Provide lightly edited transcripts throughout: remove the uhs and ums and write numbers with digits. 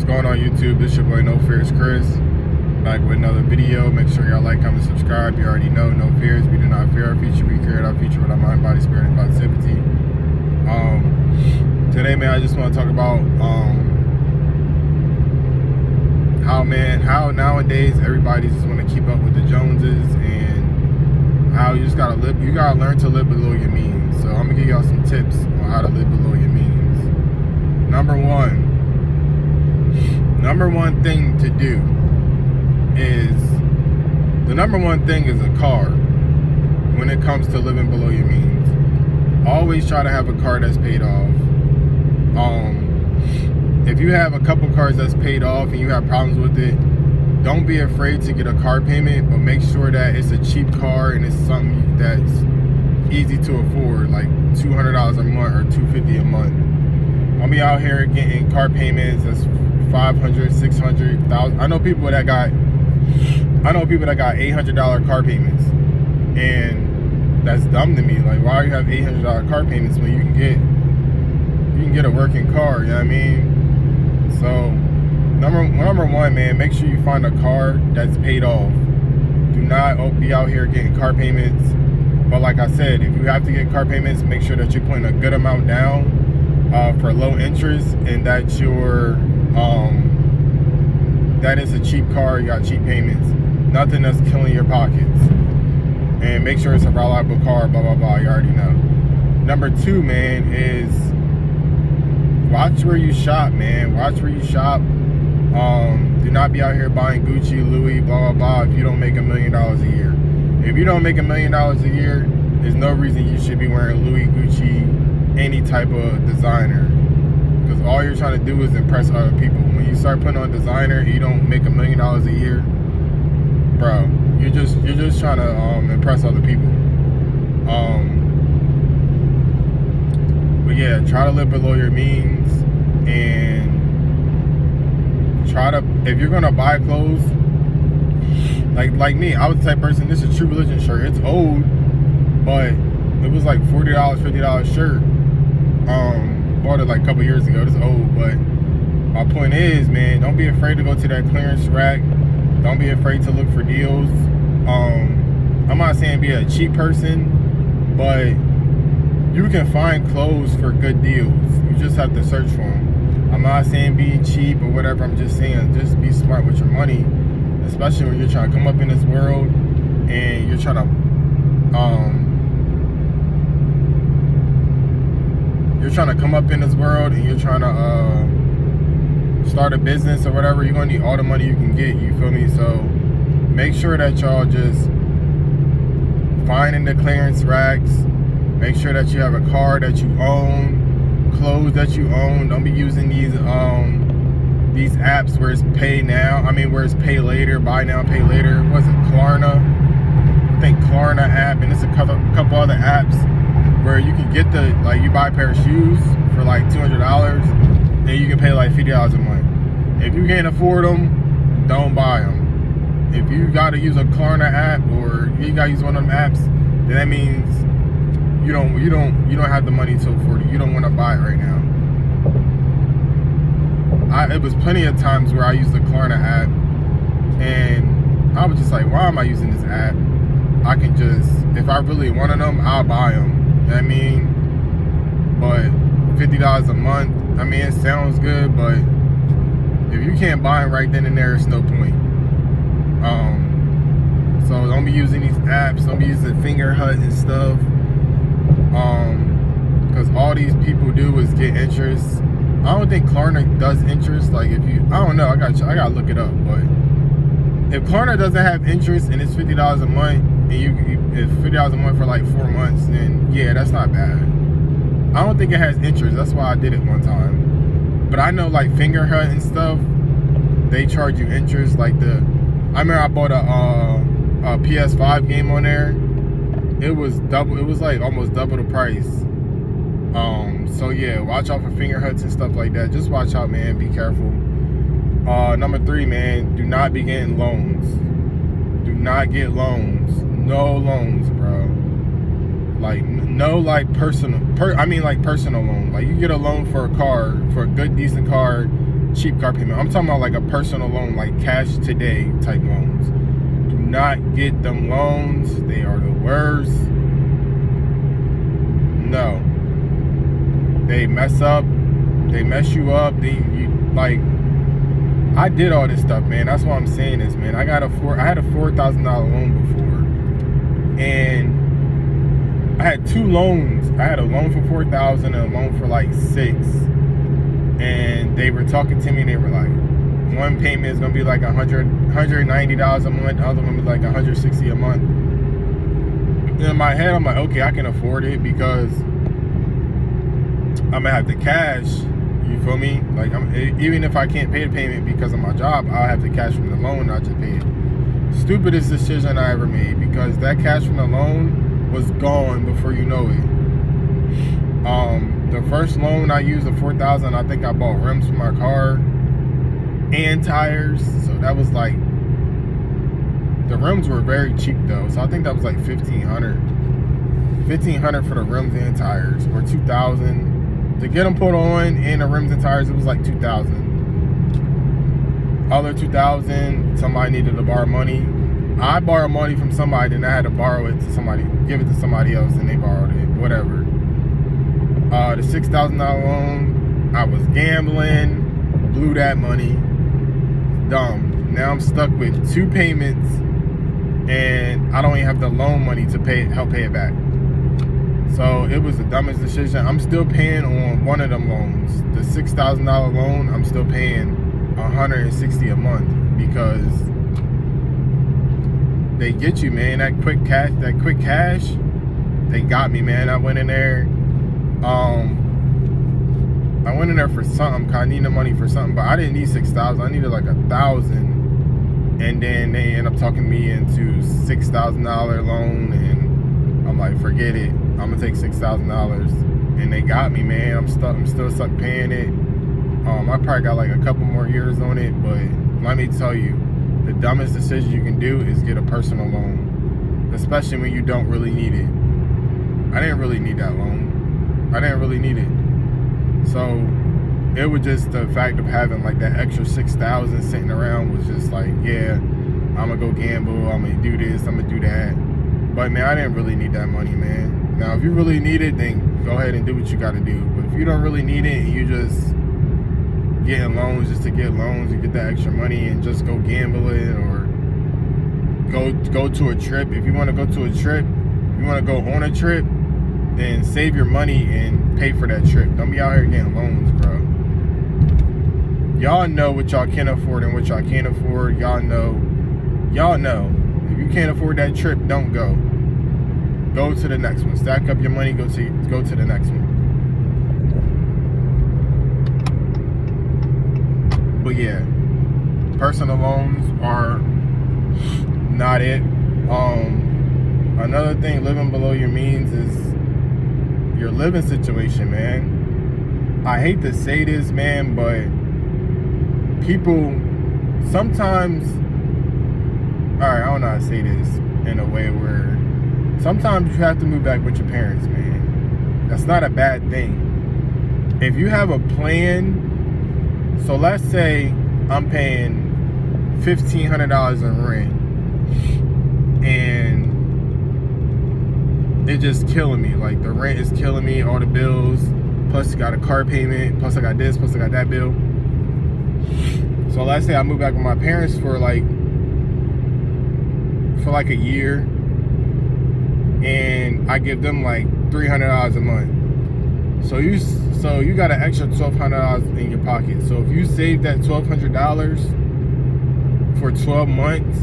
What's going on YouTube? This your boy No Fears Chris, back with another video. Make sure y'all like, comment, subscribe. You already know, no fears. We do not fear our future. We create our future with our mind, body, spirit, and positivity. Today, man, I just want to talk about how nowadays everybody just want to keep up with the Joneses, and how you just gotta live. You gotta learn to live below your means. So I'm gonna give y'all some tips on how to live below your means. Number one thing to do is, the number one thing is a car. When it comes to living below your means, always try to have a car that's paid off. If you have a couple cars that's paid off and you have problems with it, don't be afraid to get a car payment, but make sure that it's a cheap car and it's something that's easy to afford, like $200 a month or $250 a month. I'll be out here getting car payments that's $500, $600, $1,000. I know people that got $800 car payments, and that's dumb to me. Like, why do you have $800 car payments when you can get a working car? You know what I mean? So number one, man, make sure you find a car that's paid off. Do not be out here getting car payments. But like I said, if you have to get car payments, make sure that you're putting a good amount down for low interest, and that that is a cheap car. You got cheap payments, nothing that's killing your pockets. And make sure it's a reliable car, blah blah blah. You already know. Number two, man, is watch where you shop, man. Watch where you shop. Do not be out here buying Gucci, Louis, blah blah blah if you don't make $1 million a year. If you don't make $1 million a year, there's no reason you should be wearing Louis, Gucci, any type of designer, because all you're trying to do is impress other people. When you start putting on designer and you don't make $1 million a year, bro, you're just trying to impress other people. But yeah, try to live below your means, and if you're gonna buy clothes, like me, I was the type of person, this is True Religion shirt. It's old, but it was like $40, $50 shirt. Bought it like a couple years ago. It's old, but my point is, man, don't be afraid to go to that clearance rack. Don't be afraid to look for deals. I'm not saying be a cheap person, but you can find clothes for good deals. You just have to search for them. I'm not saying being cheap or whatever. I'm just saying just be smart with your money, especially when you're trying to come up in this world and you're trying to come up in this world and you're trying to start a business or whatever. You're gonna need all the money you can get. You feel me? So make sure that y'all just finding the clearance racks. Make sure that you have a car that you own, clothes that you own. Don't be using these apps where it's pay now. Where it's pay later, buy now, pay later. What's it, Klarna? I think Klarna app, and it's a couple other apps where you can get you buy a pair of shoes for like $200, and you can pay like $50 a month. If you can't afford them, don't buy them. If you got to use a Klarna app, or you got to use one of them apps, then that means you don't have the money to afford it. You don't want to buy it right now. It was plenty of times where I used the Klarna app, and I was just like, why am I using this app? I can just, if I really wanted them, I'll buy them. You know what I mean? But $50 a month, it sounds good, but if you can't buy them right then and there, it's no point. So don't be using these apps. Don't be using Fingerhut and stuff. Because all these people do is get interest. I don't think Klarna does interest. Like, if you, I don't know, I gotta look it up. But if Klarna doesn't have interest and it's $50 a month, and it's $50 a month for like 4 months, then yeah, that's not bad. I don't think it has interest. That's why I did it one time. But I know like Fingerhut and stuff, they charge you interest. Like I remember I bought a PS5 game on there. It was like almost double the price. So yeah, watch out for Fingerhuts and stuff like that. Just watch out, man. Be careful. Number three, man, do not be getting loans. Do not get loans. No loans, bro. Like, no, personal loan. Like, you get a loan for a car, for a good, decent car, cheap car payment. I'm talking about like a personal loan, like cash today type loans. Do not get them loans. They are the worst. No. They mess up. They mess you up. I did all this stuff, man. That's why I'm saying this, man. I had a $4,000 loan before, and I had two loans. I had a loan for $4,000 and a loan for like $6,000. And they were talking to me, and they were like, one payment is gonna be like $190 a month, the other one was like $160 a month. And in my head, I'm like, okay, I can afford it because I'm gonna have the cash. You feel me? Like, even if I can't pay the payment because of my job, I'll have the cash from the loan. I'll just pay it. Stupidest decision I ever made, because that cash from the loan was gone before you know it. The first loan I used, the $4,000, I think I bought rims for my car and tires. So that was like, the rims were very cheap though. So I think that was like $1,500 for the rims and tires, or $2,000. To get them put on, and the rims and tires, it was like $2,000. Other $2,000, somebody needed to borrow money. I borrowed money from somebody, then I had to borrow it to somebody, give it to somebody else, and they borrowed it, whatever. The $6,000 loan, I was gambling, blew that money, dumb. Now I'm stuck with 2 payments, and I don't even have the loan money to help pay it back. So it was the dumbest decision. I'm still paying on one of them loans. The $6,000 loan, I'm still paying $160 a month, because they get you, man. That quick cash, they got me, man. I went in there for something, cause I needed the money for something, but I didn't need $6,000. I needed like $1,000, and then they end up talking me into $6,000 loan, and I'm like, forget it. I'm gonna take $6,000, and they got me, man. I'm still stuck paying it. I probably got like a couple more years on it, but let me tell you, the dumbest decision you can do is get a personal loan, especially when you don't really need it. I didn't really need that loan. I didn't really need it. So it was just the fact of having like that extra $6,000 sitting around was just like, yeah, I'm gonna go gamble. I'm gonna do this. I'm gonna do that. But man, I didn't really need that money, man. Now, if you really need it, then go ahead and do what you got to do. But if you don't really need it, and you just getting loans just to get loans and get that extra money and just go gamble it, or go to a trip. If you want to go to a trip, you want to go on a trip, then save your money and pay for that trip. Don't be out here getting loans, bro. Y'all know what y'all can afford and what y'all can't afford. Y'all know. If you can't afford that trip, don't go. Go to the next one. Stack up your money, go to the next one. But yeah, personal loans are not it. Another thing, living below your means is your living situation, man. I hate to say this, man, but people sometimes, alright, I don't know how to say this in a way where sometimes you have to move back with your parents, man. That's not a bad thing. If you have a plan, so let's say I'm paying $1,500 in rent, and it's just killing me. Like, the rent is killing me, all the bills, plus I got a car payment, plus I got this, plus I got that bill. So let's say I move back with my parents for like a year, and I give them like $300 a month. So you got an extra $1,200 in your pocket. So if you save that $1,200 for 12 months,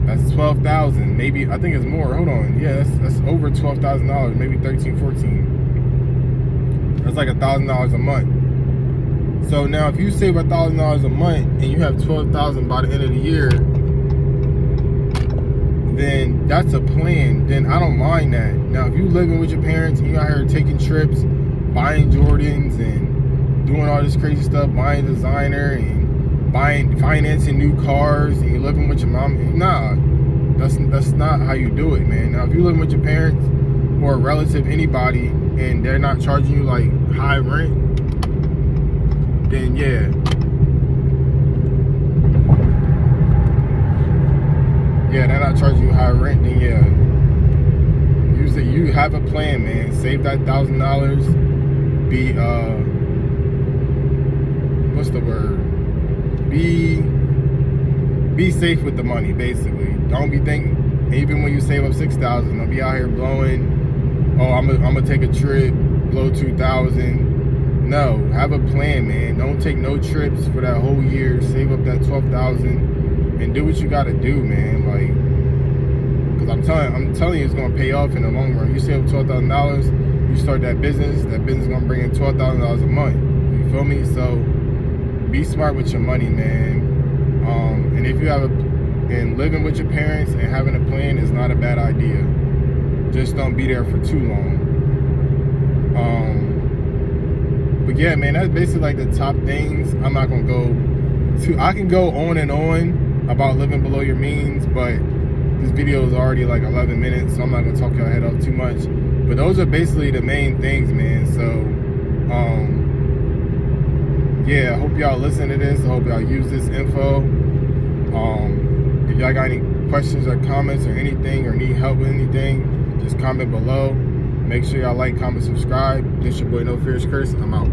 that's $12,000. Maybe, I think it's more. Hold on. Yeah, that's over $12,000. Maybe 13, 14. That's like $1,000 a month. So now if you save $1,000 a month and you have $12,000 by the end of the year, then that's a plan. Then I don't mind that. Now if you living with your parents and you out here taking trips, buying Jordans and doing all this crazy stuff, buying designer and financing new cars, and you living with your mom, nah, that's not how you do it, man. Now if you living with your parents or a relative, anybody, and they're not charging you like high rent, then yeah. Yeah, they're not charging you high rent, then yeah. Use it. You have a plan, man. Save that $1,000. Be what's the word? Be safe with the money, basically. Don't be thinking, even when you save up $6,000, don't be out here blowing, oh, I'm gonna take a trip, blow $2,000. No, have a plan, man. Don't take no trips for that whole year. Save up that $12,000 and do what you gotta do, man. Like, cause I'm telling you, it's gonna pay off in the long run. You save up $12,000, you start that business gonna bring in $12,000 a month. You feel me? So be smart with your money, man. And if you have and living with your parents and having a plan is not a bad idea. Just don't be there for too long. But yeah, man, that's basically like the top things. I'm not gonna go I can go on and on about living below your means, but this video is already like 11 minutes, so I'm not gonna talk your head off too much. But those are basically the main things, man. So yeah, I hope y'all listen to this. I hope y'all use this info. If y'all got any questions or comments or anything, or need help with anything, just comment below. Make sure y'all like, comment, subscribe. This your boy No Fears Curse. I'm out.